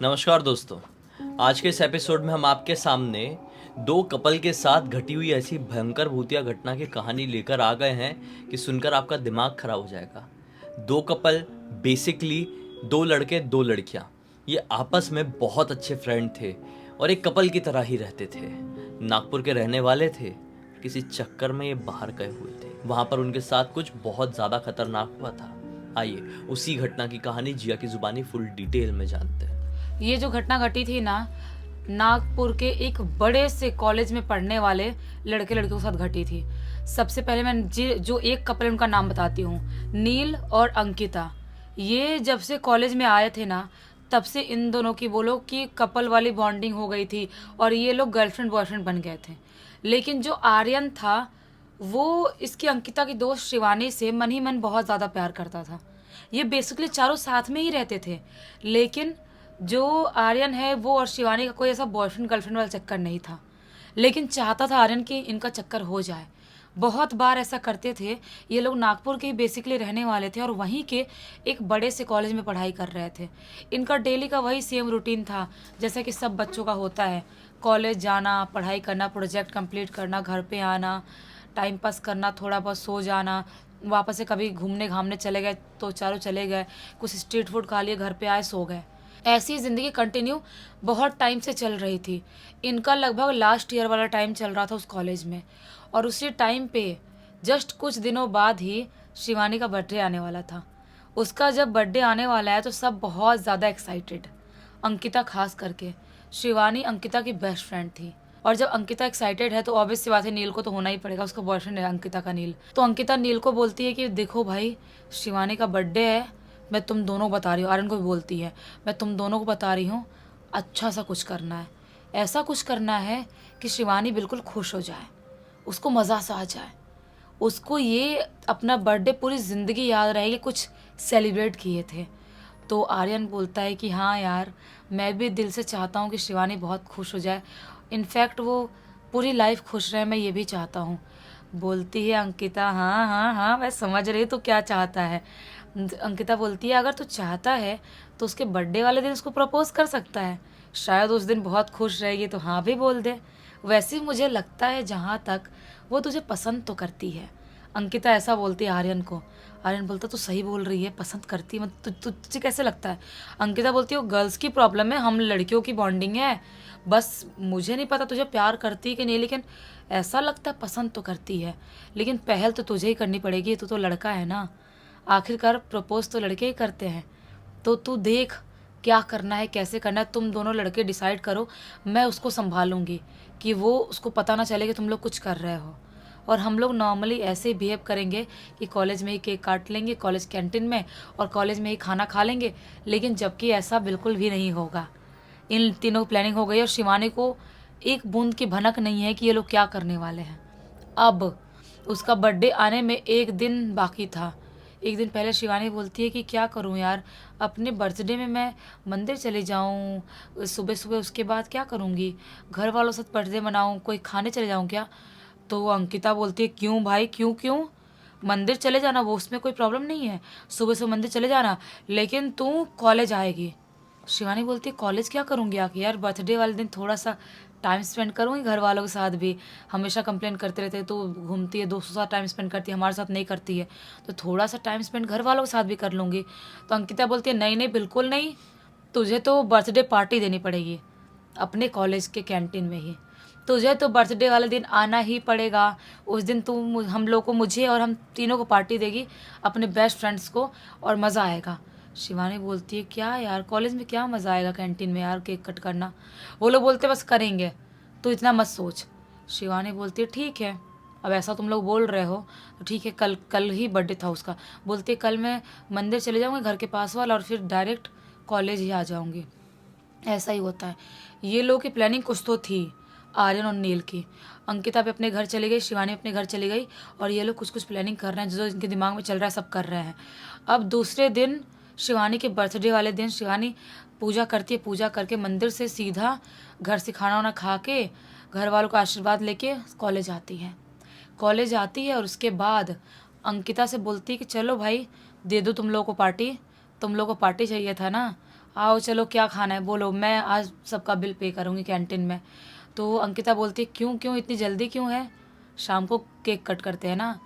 नमस्कार दोस्तों। आज के इस एपिसोड में हम आपके सामने दो कपल के साथ घटी हुई ऐसी भयंकर भूतिया घटना की कहानी लेकर आ गए हैं कि सुनकर आपका दिमाग खराब हो जाएगा। दो कपल, बेसिकली दो लड़के दो लड़कियां, ये आपस में बहुत अच्छे फ्रेंड थे और एक कपल की तरह ही रहते थे। नागपुर के रहने वाले थे। किसी चक्कर में ये बाहर गए हुए थे। वहां पर उनके साथ कुछ बहुत ज़्यादा खतरनाक हुआ था। आइए उसी घटना की कहानी जिया की जुबानी फुल डिटेल में जानते हैं। ये जो घटना घटी थी ना, नागपुर के एक बड़े से कॉलेज में पढ़ने वाले लड़के लड़कियों के साथ घटी थी। सबसे पहले मैं जो एक कपल उनका नाम बताती हूँ, नील और अंकिता। ये जब से कॉलेज में आए थे ना, तब से इन दोनों की बोलो कि कपल वाली बॉन्डिंग हो गई थी और ये लोग गर्लफ्रेंड बॉयफ्रेंड बन गए थे। लेकिन जो आर्यन था, वो इसकी अंकिता की दोस्त शिवानी से मन ही मन बहुत ज़्यादा प्यार करता था। ये बेसिकली चारों साथ में ही रहते थे। लेकिन जो आर्यन है वो और शिवानी का कोई ऐसा बॉयफ्रेंड गर्लफ्रेंड वाला चक्कर नहीं था। लेकिन चाहता था आर्यन कि इनका चक्कर हो जाए। बहुत बार ऐसा करते थे। ये लोग नागपुर के ही बेसिकली रहने वाले थे और वहीं के एक बड़े से कॉलेज में पढ़ाई कर रहे थे। इनका डेली का वही सेम रूटीन था जैसा कि सब बच्चों का होता है। कॉलेज जाना, पढ़ाई करना, प्रोजेक्ट कंप्लीट करना, घर पे आना, टाइम पास करना, थोड़ा बहुत सो जाना, वापस से कभी घूमने घामने चले गए तो चारों चले गए, कुछ स्ट्रीट फूड खा लिए, घर पे आए, सो गए। ऐसी ज़िंदगी कंटिन्यू बहुत टाइम से चल रही थी। इनका लगभग लास्ट ईयर वाला टाइम चल रहा था उस कॉलेज में। और उसी टाइम पे जस्ट कुछ दिनों बाद ही शिवानी का बर्थडे आने वाला था। उसका जब बर्थडे आने वाला है तो सब बहुत ज़्यादा एक्साइटेड, अंकिता खास करके। शिवानी अंकिता की बेस्ट फ्रेंड थी और जब अंकिता एक्साइटेड है तो ऑब्वियस सी बात है, नील को तो होना ही पड़ेगा, उसका बॉयफ्रेंड है अंकिता का नील। तो अंकिता नील को बोलती है कि देखो भाई, शिवानी का बर्थडे है, मैं तुम दोनों बता रही हूँ। आर्यन को भी बोलती है, मैं तुम दोनों को बता रही हूँ, अच्छा सा कुछ करना है। ऐसा कुछ करना है कि शिवानी बिल्कुल खुश हो जाए, उसको मज़ा सा आ जाए, उसको ये अपना बर्थडे पूरी ज़िंदगी याद रहेगी कुछ सेलिब्रेट किए थे। तो आर्यन बोलता है कि हाँ यार, मैं भी दिल से चाहता हूँ कि शिवानी बहुत खुश हो जाए, इनफैक्ट वो पूरी लाइफ खुश रहे, मैं ये भी चाहता हूँ। बोलती है अंकिता, हाँ हाँ हाँ मैं समझ रही हूँ तो क्या चाहता है। अंकिता बोलती है अगर तू चाहता है तो उसके बर्थडे वाले दिन उसको प्रपोज कर सकता है, शायद उस दिन बहुत खुश रहेगी तो हाँ भी बोल दे। वैसे मुझे लगता है जहाँ तक वो तुझे पसंद तो करती है। अंकिता ऐसा बोलती है आर्यन को। आर्यन बोलता तू सही बोल रही है, पसंद करती है, मतलब तुझे कैसे लगता है। अंकिता बोलती है वो गर्ल्स की प्रॉब्लम है, हम लड़कियों की बॉन्डिंग है, बस मुझे नहीं पता तुझे प्यार करती है कि नहीं, लेकिन ऐसा लगता है पसंद तो करती है। लेकिन पहल तो तुझे ही करनी पड़ेगी, तू तो लड़का है ना, आखिरकार प्रपोज तो लड़के ही करते हैं। तो तू देख क्या करना है, कैसे करना है, तुम दोनों लड़के डिसाइड करो, मैं उसको संभालूंगी कि वो उसको पता ना चले कि तुम लोग कुछ कर रहे हो। और हम लोग नॉर्मली ऐसे ही बिहेव करेंगे कि कॉलेज में ही केक काट लेंगे, कॉलेज कैंटीन में, और कॉलेज में ही खाना खा लेंगे। लेकिन जबकि ऐसा बिल्कुल भी नहीं होगा। इन तीनों की प्लानिंग हो गई और शिवानी को एक बूंद की भनक नहीं है कि ये लोग क्या करने वाले हैं। अब उसका बर्थडे आने में एक दिन बाकी था। एक दिन पहले शिवानी बोलती है कि क्या करूं यार, अपने बर्थडे में मैं मंदिर चले जाऊं सुबह सुबह, उसके बाद क्या करूंगी, घर वालों के साथ बर्थडे मनाऊं, कोई खाने चले जाऊं क्या। तो अंकिता बोलती है क्यों भाई, क्यों क्यों, मंदिर चले जाना, वो उसमें कोई प्रॉब्लम नहीं है, सुबह सुबह मंदिर चले जाना, लेकिन तू कॉलेज आएगी। शिवानी बोलती है कॉलेज क्या करूँगी आके यार, बर्थडे वाले दिन थोड़ा सा टाइम स्पेंड करूँगी घर वालों के साथ भी। हमेशा कंप्लेन करते रहते हैं, तो घूमती है दोस्तों के साथ टाइम स्पेंड करती है, हमारे साथ नहीं करती है, तो थोड़ा सा टाइम स्पेंड घर वालों के साथ भी कर लूँगी। तो अंकिता बोलती है नहीं नहीं बिल्कुल नहीं, तुझे तो बर्थडे पार्टी देनी पड़ेगी अपने कॉलेज के कैंटीन में ही। तुझे तो बर्थडे वाले दिन आना ही पड़ेगा। उस दिन तू हम लोग को, मुझे और हम तीनों को पार्टी देगी, अपने बेस्ट फ्रेंड्स को, और मज़ा आएगा। शिवानी बोलती है क्या यार, कॉलेज में क्या मज़ा आएगा कैंटीन में यार, केक कट करना। वो लोग बोलते बस करेंगे, तो इतना मत सोच। शिवानी बोलती है ठीक है, अब ऐसा तुम लोग बोल रहे हो तो ठीक है, कल कल ही बर्थडे था उसका। बोलती है कल मैं मंदिर चले जाऊँगी घर के पास वाला, और फिर डायरेक्ट कॉलेज ही आ जाऊँगी। ऐसा ही होता है। ये लोग की प्लानिंग कुछ तो थी, आर्यन और नील की। अंकिता भी अपने घर चली गई, शिवानी अपने घर चली गई, और ये लोग कुछ कुछ प्लानिंग कर रहे हैं, जो इनके दिमाग में चल रहा है सब कर रहे हैं। अब दूसरे दिन, शिवानी के बर्थडे वाले दिन, शिवानी पूजा करती है, पूजा करके मंदिर से सीधा घर से खाना वाना खा के, घर वालों का आशीर्वाद लेके कॉलेज आती है। कॉलेज आती है और उसके बाद अंकिता से बोलती है कि चलो भाई, दे दो तुम लोगों को पार्टी, तुम लोगों को पार्टी चाहिए था ना, आओ चलो क्या खाना है बोलो, मैं आज सबका बिल पे करूँगी कैंटीन में। तो अंकिता बोलती है क्यों क्यों इतनी जल्दी क्यों है, शाम को केक कट करते हैं ना।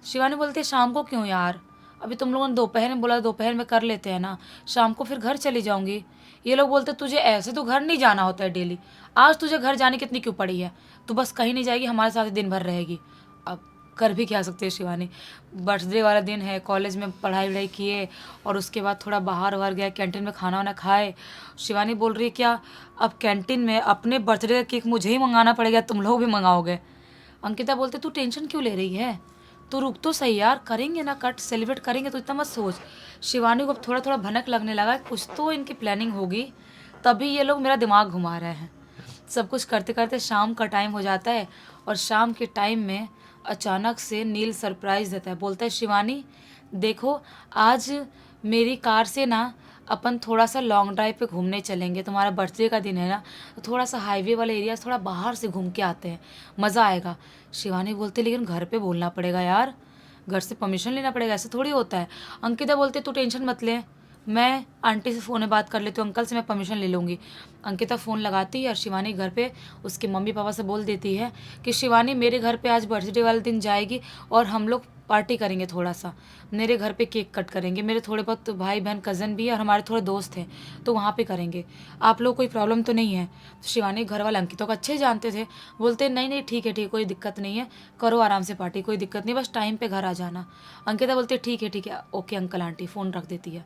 शिवानी बोलती है शाम को क्यों यार, अभी तुम लोगों ने दोपहर में बोला दोपहर में कर लेते हैं ना, शाम को फिर घर चली जाऊंगी। ये लोग बोलते तुझे ऐसे तो घर नहीं जाना होता है डेली, आज तुझे घर जाने की इतनी क्यों पड़ी है, तू बस कहीं नहीं जाएगी हमारे साथ ही दिन भर रहेगी। अब कर भी क्या सकते हैं शिवानी, बर्थडे वाला दिन है, कॉलेज में पढ़ाई वढ़ाई किए और उसके बाद थोड़ा बाहर वाहर गया, कैंटीन में खाना वाना खाए। शिवानी बोल रही है क्या अब कैंटीन में अपने बर्थडे का केक मुझे ही मंगाना पड़ेगा, तुम लोग भी मंगाओगे। अंकिता बोलते तू टेंशन क्यों ले रही है, तो रुक तो सही यार, करेंगे ना कट, सेलिब्रेट करेंगे, तो इतना मत सोच। शिवानी को अब थोड़ा थोड़ा भनक लगने लगा कुछ तो इनकी प्लानिंग होगी, तभी ये लोग मेरा दिमाग घुमा रहे हैं। सब कुछ करते करते शाम का टाइम हो जाता है और शाम के टाइम में अचानक से नील सरप्राइज देता है, बोलता है शिवानी देखो आज मेरी कार से ना अपन थोड़ा सा लॉन्ग ड्राइव पे घूमने चलेंगे, तुम्हारा बर्थडे का दिन है ना, तो थोड़ा सा हाईवे वाला एरिया थोड़ा बाहर से घूम के आते हैं, मज़ा आएगा। शिवानी बोलते लेकिन घर पे बोलना पड़ेगा यार, घर से परमिशन लेना पड़ेगा, ऐसे थोड़ी होता है। अंकिता बोलते तू टेंशन मत ले, मैं आंटी से फ़ोन में बात कर लेती हूँ, अंकल से मैं परमिशन ले लूँगी। अंकिता फ़ोन लगाती है और शिवानी घर पे उसके मम्मी पापा से बोल देती है कि शिवानी मेरे घर पे आज बर्थडे वाले दिन जाएगी और हम लोग पार्टी करेंगे, थोड़ा सा मेरे घर पे केक कट करेंगे, मेरे थोड़े बहुत भाई बहन कज़न भी है और हमारे थोड़े दोस्त हैं, तो वहाँ पे करेंगे, आप लोग कोई प्रॉब्लम तो नहीं है। शिवानी घर वाले अंकिता को अच्छे जानते थे, बोलते नहीं नहीं ठीक है कोई दिक्कत नहीं है, करो आराम से पार्टी, कोई दिक्कत नहीं, बस टाइम पे घर आ जाना। अंकिता बोलती है ठीक है ओके अंकल आंटी, फ़ोन रख देती है।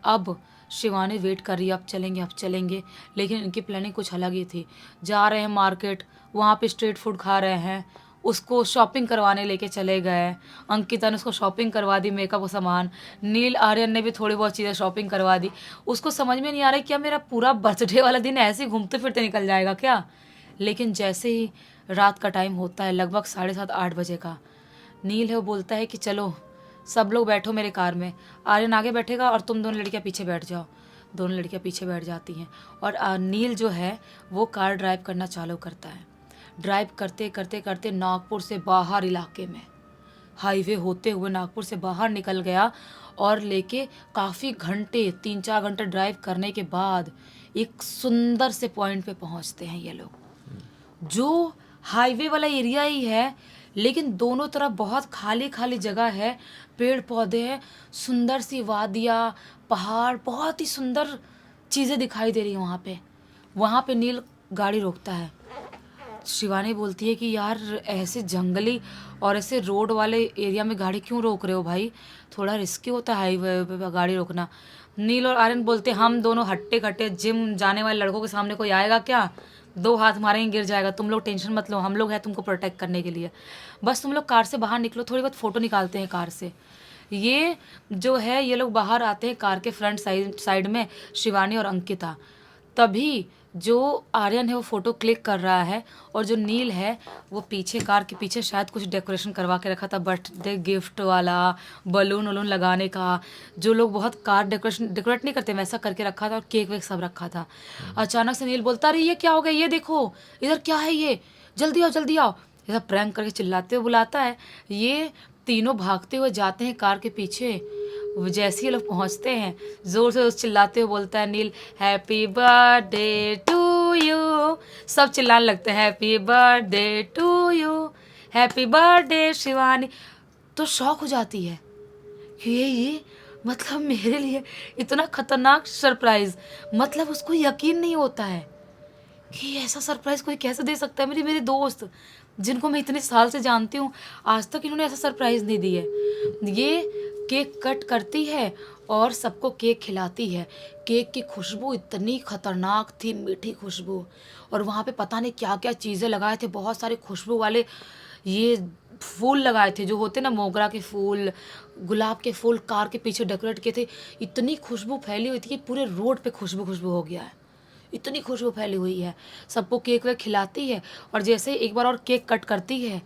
अब शिवानी वेट कर रही है अब चलेंगे, लेकिन इनकी प्लानिंग कुछ अलग ही थी। जा रहे हैं मार्केट, वहाँ पे स्ट्रीट फूड खा रहे हैं, उसको शॉपिंग करवाने लेके चले गए। अंकिता ने उसको शॉपिंग करवा दी, मेकअप का सामान, नील आर्यन ने भी थोड़ी बहुत चीज़ें शॉपिंग करवा दी। उसको समझ में नहीं आ रहा है क्या मेरा पूरा बर्थडे वाला दिन ऐसे ही घूमते फिरते निकल जाएगा क्या। लेकिन जैसे ही रात का टाइम होता है लगभग 7:30-8 बजे का, नील है वो बोलता है कि चलो सब लोग बैठो मेरे कार में, आर्यन आगे बैठेगा और तुम दोनों लड़कियां पीछे बैठ जाओ। दोनों लड़कियां पीछे बैठ जाती हैं और नील जो है वो कार ड्राइव करना चालू करता है। ड्राइव करते करते करते नागपुर से बाहर इलाके में हाईवे होते हुए नागपुर से बाहर निकल गया और लेके काफ़ी घंटे 3-4 घंटे ड्राइव करने के बाद एक सुंदर से पॉइंट पे पहुंचते हैं ये लोग, जो हाईवे वाला एरिया ही है लेकिन दोनों तरफ बहुत खाली खाली जगह है, पेड़ पौधे हैं, सुंदर सी वादियाँ, पहाड़, बहुत ही सुंदर चीज़ें दिखाई दे रही हैं वहाँ पे। वहाँ पे नील गाड़ी रोकता है। शिवानी बोलती है कि यार ऐसे जंगली और ऐसे रोड वाले एरिया में गाड़ी क्यों रोक रहे हो भाई, थोड़ा रिस्की होता है हाईवे पे गाड़ी रोकना। नील और आर्यन बोलते हम दोनों हट्टे कट्टे जिम जाने वाले लड़कों के सामने कोई आएगा क्या, 2 हाथ मारेंगे गिर जाएगा, तुम लोग टेंशन मत लो, हम लोग हैं तुमको प्रोटेक्ट करने के लिए, बस तुम लोग कार से बाहर निकलो। थोड़ी बहुत फ़ोटो निकालते हैं कार से। ये जो है ये लोग बाहर आते हैं कार के फ्रंट साइड में, शिवानी और अंकिता। तभी जो आर्यन है वो फ़ोटो क्लिक कर रहा है और जो नील है वो पीछे कार के पीछे शायद कुछ डेकोरेशन करवा के रखा था, बर्थडे गिफ्ट वाला, बलून वलून लगाने का, जो लोग बहुत कार डेकोरेट नहीं करते वैसा करके रखा था और केक वेक सब रखा था। अचानक से नील बोलता अरे ये क्या हो गया, ये देखो इधर क्या है, ये जल्दी आओ, ऐसा प्रैंक करके चिल्लाते हुए बुलाता है। ये तीनों भागते हुए जाते हैं कार के पीछे। जैसे ही लोग पहुंचते हैं जोर से चिल्लाते हुए बोलता है Neel happy birthday to you, सब चिल्लाने लगते हैं happy birthday to you, happy birthday Shivani. तो शॉक हो जाती है कि ये मतलब मेरे लिए इतना खतरनाक सरप्राइज, मतलब उसको यकीन नहीं होता है कि ऐसा सरप्राइज कोई कैसे दे सकता है। मेरी दोस्त जिनको मैं इतने साल से जानती हूँ आज तक इन्होंने ऐसा सरप्राइज नहीं दी है। ये केक कट करती है और सबको केक खिलाती है। केक की खुशबू इतनी खतरनाक थी, मीठी खुशबू, और वहाँ पे पता नहीं क्या क्या चीज़ें लगाए थे, बहुत सारे खुशबू वाले ये फूल लगाए थे जो होते ना मोगरा के फूल, गुलाब के फूल कार के पीछे डेकोरेट किए थे। इतनी खुशबू फैली हुई थी कि पूरे रोड पे खुशबू हो गया है, इतनी खुशबू फैली हुई है। सबको केक वेक खिलाती है और जैसे एक बार और केक कट करती है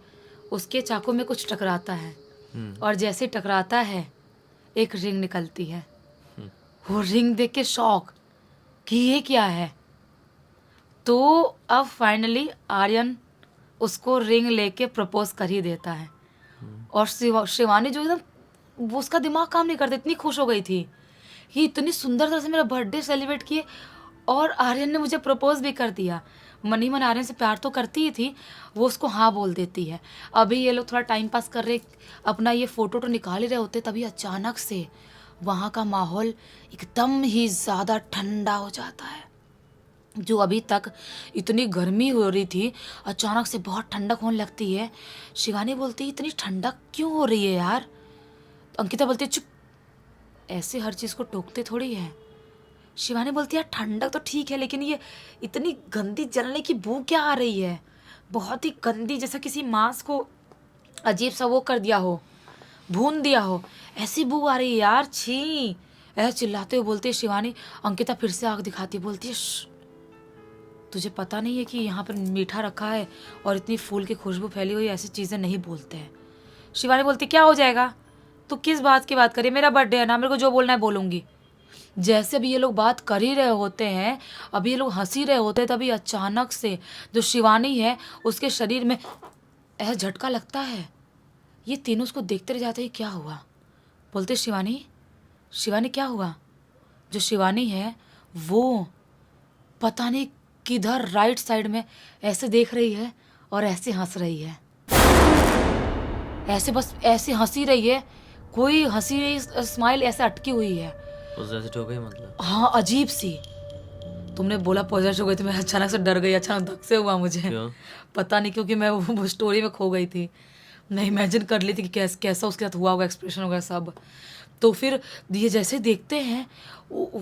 उसके चाकू में कुछ टकराता है और जैसे टकराता है एक रिंग निकलती है। वो रिंग देख के शॉक कि ये क्या है। तो अब फाइनली आर्यन उसको रिंग लेके प्रपोज कर ही देता है और शिवानी जो एकदम उसका दिमाग काम नहीं करता, इतनी खुश हो गई थी ये इतनी सुंदर तरह से मेरा बर्थडे सेलिब्रेट किए और आर्यन ने मुझे प्रपोज भी कर दिया। मन ही मन आर्यन से प्यार तो करती ही थी, वो उसको हाँ बोल देती है। अभी ये लोग थोड़ा टाइम पास कर रहे, अपना ये फोटो तो निकाल ही रहे होते, तभी अचानक से वहाँ का माहौल एकदम ही ज़्यादा ठंडा हो जाता है। जो अभी तक इतनी गर्मी हो रही थी, अचानक से बहुत ठंडक होने लगती है। शिवानी बोलती है इतनी ठंडक क्यों हो रही है यार? तो अंकिता बोलती है चुप, ऐसे हर चीज़ को टोकते थोड़ी है। शिवानी बोलती है यार ठंडक तो ठीक है, लेकिन ये इतनी गंदी जलने की बू क्या आ रही है? बहुत ही गंदी, जैसा किसी मांस को अजीब सा वो कर दिया हो, भून दिया हो, ऐसी बू आ रही है यार, छी। ऐसे चिल्लाते हुए बोलती है शिवानी। अंकिता फिर से आग दिखाती बोलती है तुझे पता नहीं है कि यहाँ पर मीठा रखा है और इतनी फूल की खुशबू फैली हुई, ऐसी चीज़ें नहीं बोलते हैं। शिवानी बोलती क्या हो जाएगा, तू किस बात की बात करी? मेरा बर्थडे है ना, मेरे को जो बोलना है बोलूँगी। जैसे अभी ये लोग बात कर ही रहे होते हैं, अभी ये लोग हंस ही रहे होते हैं, तभी अचानक से जो शिवानी है उसके शरीर में ऐसा झटका लगता है। ये तीनों उसको देखते रह जाते हैं, क्या हुआ? बोलते शिवानी, शिवानी क्या हुआ? जो शिवानी है वो पता नहीं किधर राइट साइड में ऐसे देख रही है और ऐसे हंस रही है, ऐसे बस ऐसे हंसी रही है, कोई हंसी स्माइल ऐसे अटकी हुई है। पोजेसिव हो गई मतलब? हाँ, अजीब सी। तुमने बोला पोजेसिव हो गई तो मैं अचानक से डर गई, अचानक धक से हुआ मुझे। क्यों? पता नहीं, क्योंकि मैं वो स्टोरी में खो गई थी। मैं इमेजिन कर ली थी कि कैसा उसके साथ हुआ होगा, एक्सप्रेशन होगा सब। तो फिर ये जैसे देखते हैं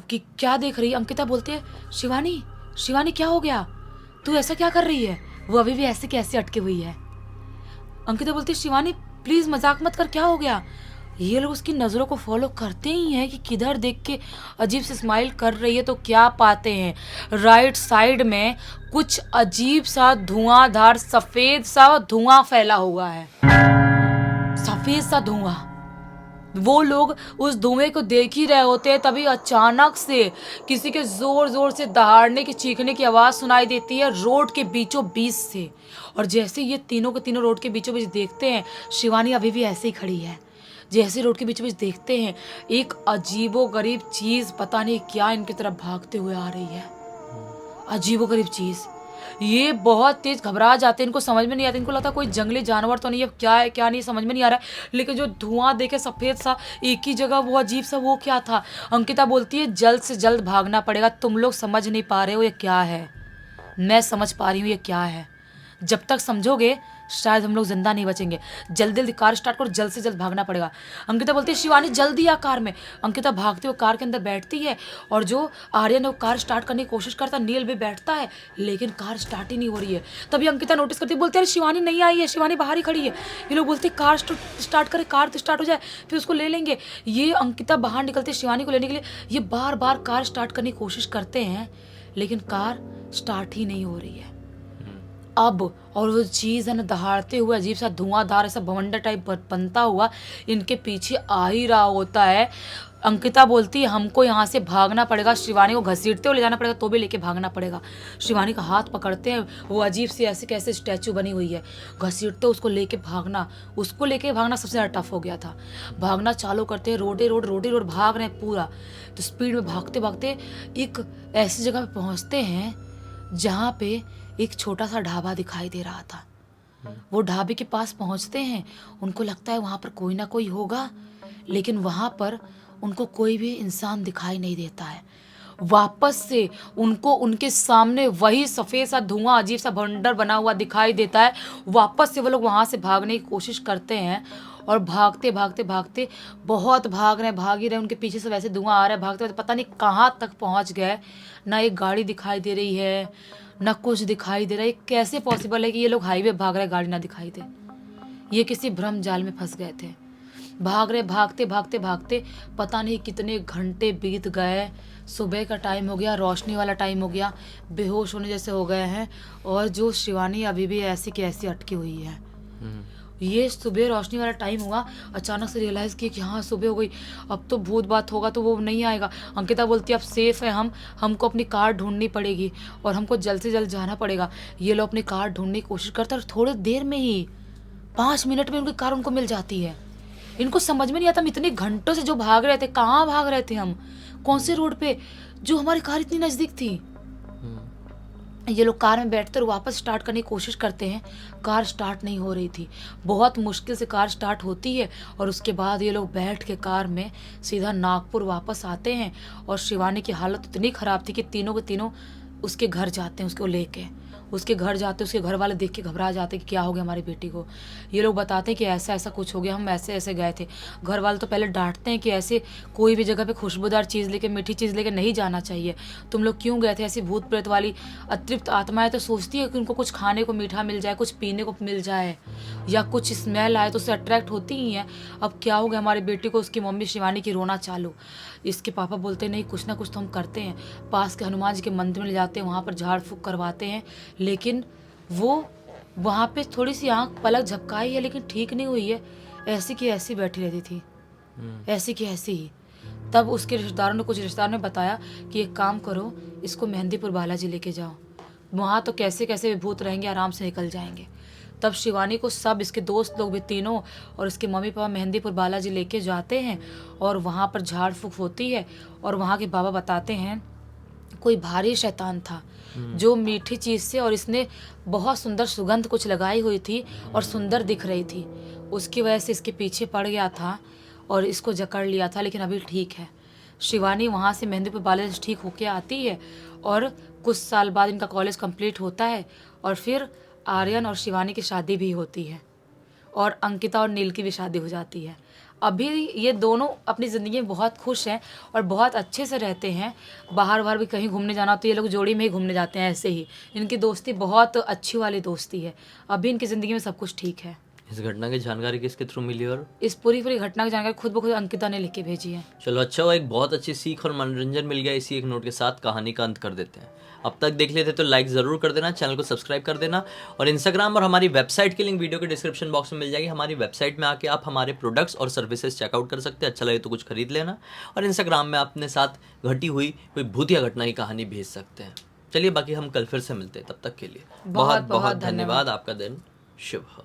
कि क्या देख रही है, अंकिता बोलती है शिवानी, शिवानी क्या हो गया, तू ऐसा क्या कर रही है? वो अभी भी ऐसे कैसे अटकी हुई है। अंकिता बोलती है शिवानी प्लीज मजाक मत कर, क्या हो गया? ये लोग उसकी नज़रों को फॉलो करते ही हैं कि किधर देख के अजीब से स्माइल कर रही है, तो क्या पाते हैं राइट साइड में कुछ अजीब सा धुआंधार सफेद सा धुआं फैला हुआ है, सफेद सा धुआं। वो लोग उस धुएं को देख ही रहे होते हैं, तभी अचानक से किसी के जोर जोर से दहाड़ने की चीखने की आवाज़ सुनाई देती है रोड के बीचों बीच से। और जैसे ये तीनों के तीनों रोड के बीचों बीच देखते हैं, शिवानी अभी भी ऐसे ही खड़ी है। जैसे रोड के बीचों बीच देखते हैं, एक अजीबोगरीब चीज़, पता नहीं क्या, इनकी तरफ भागते हुए आ रही है। अजीबोगरीब चीज़। ये बहुत तेज घबरा जाते हैं, इनको समझ में नहीं आता, इनको लगता कोई जंगली जानवर तो नहीं है, क्या है क्या नहीं समझ में नहीं आ रहा है। लेकिन जो धुआं देखे सफ़ेद सा एक ही जगह, वो अजीब सा, वो क्या था? अंकिता बोलती है जल्द से जल्द भागना पड़ेगा, तुम लोग समझ नहीं पा रहे हो ये क्या है, मैं समझ पा रही हूँ ये क्या है। जब तक समझोगे शायद हम लोग जिंदा नहीं बचेंगे, जल्दी जल्दी कार स्टार्ट करो, जल्द से जल्द भागना पड़ेगा। अंकिता बोलती है शिवानी जल्दी आ कार में। अंकिता भागते हुए कार के अंदर बैठती है और जो आर्यन है वो कार स्टार्ट करने की कोशिश करता है, नील भी बैठता है, लेकिन कार स्टार्ट ही नहीं हो रही है। तभी अंकिता नोटिस करती है, बोलती है शिवानी नहीं आई है, शिवानी बाहर ही खड़ी है। ये लोग बोलते हैं कार स्टार्ट करे, कार तो स्टार्ट हो जाए फिर उसको ले लेंगे। ये अंकिता बाहर निकलते शिवानी को लेने के लिए, ये बार बार कार स्टार्ट करने की कोशिश करते हैं, लेकिन कार स्टार्ट ही नहीं हो रही है अब। और वो चीज़ है ना, दहाड़ते हुए अजीब सा धुआंधार ऐसा बवंडर टाइप बनता हुआ इनके पीछे आ ही रहा होता है। अंकिता बोलती है हमको यहाँ से भागना पड़ेगा, शिवानी को घसीटते हुए ले जाना पड़ेगा, तो भी लेके भागना पड़ेगा। शिवानी का हाथ पकड़ते हैं, वो अजीब सी ऐसे कैसे स्टैचू बनी हुई है, घसीटते उसको लेके भागना, उसको लेके भागना सबसे ज़्यादा टफ हो गया था। भागना चालू करते हैं, रोडे रोड भाग रहे हैं पूरा। तो स्पीड में भागते भागते एक ऐसी जगह पे पहुँचते हैं जहाँ पे एक छोटा सा ढाबा दिखाई दे रहा था। वो ढाबे के पास पहुंचते हैं, उनको लगता है वहां पर कोई ना कोई होगा, लेकिन वहां पर उनको कोई भी इंसान दिखाई नहीं देता है। वापस से उनको उनके सामने वही सफ़ेद सा धुआं अजीब सा भंडर बना हुआ दिखाई देता है। वापस से वो लोग वहाँ से भागने की कोशिश करते हैं और भागते भागते भागते बहुत भाग ही रहे, उनके पीछे से वैसे धुआं आ रहा है, भागते भागते पता नहीं कहाँ तक पहुँच गए। ना एक गाड़ी दिखाई दे रही है, ना कुछ दिखाई दे रहा है। कैसे पॉसिबल है कि ये लोग हाईवे भाग रहे, गाड़ी ना दिखाई दे? ये किसी भ्रम जाल में फंस गए थे। भाग रहे, भागते भागते भागते पता नहीं कितने घंटे बीत गए। सुबह का टाइम हो गया, रोशनी वाला टाइम हो गया, बेहोश होने जैसे हो गए हैं। और जो शिवानी अभी भी ऐसी की ऐसी अटकी हुई है। ये सुबह रोशनी वाला टाइम हुआ, अचानक से रियलाइज़ किया कि हाँ सुबह हो गई, अब तो भूत बात होगा तो वो नहीं आएगा। अंकिता बोलती है अब सेफ है हमको अपनी कार ढूंढनी पड़ेगी और हमको जल्द से जल्द जाना पड़ेगा। ये लोग अपनी कार ढूंढने की कोशिश करते हैं और थोड़ी देर में ही 5 मिनट में उनकी कार उनको मिल जाती है। इनको समझ में नहीं आता हम इतने घंटों से जो भाग रहे थे, कहाँ भाग रहे थे हम, कौन से रोड पे, जो हमारी कार इतनी नज़दीक थी। ये लोग कार में बैठकर वापस स्टार्ट करने की कोशिश करते हैं, कार स्टार्ट नहीं हो रही थी। बहुत मुश्किल से कार स्टार्ट होती है और उसके बाद ये लोग बैठ के कार में सीधा नागपुर वापस आते हैं। और शिवानी की हालत इतनी ख़राब थी कि तीनों के तीनों उसके घर जाते हैं, उसको लेके उसके घर जाते, उसके घर वाले देख के घबरा जाते कि क्या हो गया हमारी बेटी को। ये लोग बताते हैं कि ऐसा ऐसा कुछ हो गया, हम ऐसे ऐसे गए थे। घर वाले तो पहले डांटते हैं कि ऐसे कोई भी जगह पे खुशबूदार चीज़ लेके, मीठी चीज़ लेके नहीं जाना चाहिए, तुम लोग क्यों गए थे। ऐसी भूत प्रेत वाली अतृप्त आत्माएं तो सोचती है कि उनको कुछ खाने को मीठा मिल जाए, कुछ पीने को मिल जाए, या कुछ स्मेल आए तो उससे अट्रैक्ट होती ही हैं। अब क्या हो गया हमारी बेटी को, उसकी मम्मी शिवानी की रोना चालू। इसके पापा बोलते नहीं, कुछ ना कुछ तो हम करते हैं। पास के हनुमान जी के मंदिर में ले जाते हैं, वहाँ पर झाड़ फूँक करवाते हैं, लेकिन वो वहाँ पे थोड़ी सी आंख पलक झपकाई है लेकिन ठीक नहीं हुई है। ऐसी की ऐसी बैठी रहती थी, ऐसी की ऐसी ही। तब उसके रिश्तेदारों ने, कुछ रिश्तेदारों ने बताया कि एक काम करो, इसको मेहंदीपुर बालाजी लेके जाओ, वहाँ तो कैसे कैसे भूत रहेंगे, आराम से निकल जाएंगे। तब शिवानी को सब, इसके दोस्त लोग भी तीनों और इसके मम्मी पापा मेहंदीपुर बालाजी लेके जाते हैं और वहाँ पर झाड़ फूँक होती है। और वहाँ के बाबा बताते हैं कोई भारी शैतान था जो मीठी चीज़ से, और इसने बहुत सुंदर सुगंध कुछ लगाई हुई थी और सुंदर दिख रही थी, उसकी वजह से इसके पीछे पड़ गया था और इसको जकड़ लिया था, लेकिन अभी ठीक है। शिवानी वहाँ से मेहंदीपुर बालाजी से ठीक होके आती है और कुछ साल बाद इनका कॉलेज कंप्लीट होता है और फिर आर्यन और शिवानी की शादी भी होती है और अंकिता और नील की भी शादी हो जाती है। अभी ये दोनों अपनी ज़िंदगी में बहुत खुश हैं और बहुत अच्छे से रहते हैं। बाहर बाहर भी कहीं घूमने जाना तो ये लोग जोड़ी में ही घूमने जाते हैं। ऐसे ही इनकी दोस्ती बहुत अच्छी वाली दोस्ती है। अभी इनकी ज़िंदगी में सब कुछ ठीक है। इस घटना की जानकारी किसके थ्रू मिली और इस पूरी घटना की जानकारी खुद ब खुद अंकिता ने लिख के भेजी है। चलो अच्छा हुआ, एक बहुत अच्छी सीख और मनोरंजन मिल गया। इसी एक नोट के साथ कहानी का अंत कर देते हैं। अब तक देख लेते तो लाइक ज़रूर कर देना, चैनल को सब्सक्राइब कर देना और इंस्टाग्राम और हमारी वेबसाइट की लिंक वीडियो के डिस्क्रिप्शन बॉक्स में मिल जाएगी। हमारी वेबसाइट में आके आप हमारे प्रोडक्ट्स और सर्विसेज चेकआउट कर सकते हैं, अच्छा लगे तो कुछ खरीद लेना। और इंस्टाग्राम में अपने साथ घटी हुई कोई भूतिया घटना की कहानी भेज सकते हैं। चलिए बाकी हम कल फिर से मिलते हैं, तब तक के लिए बहुत बहुत धन्यवाद। आपका दिन शुभ हो।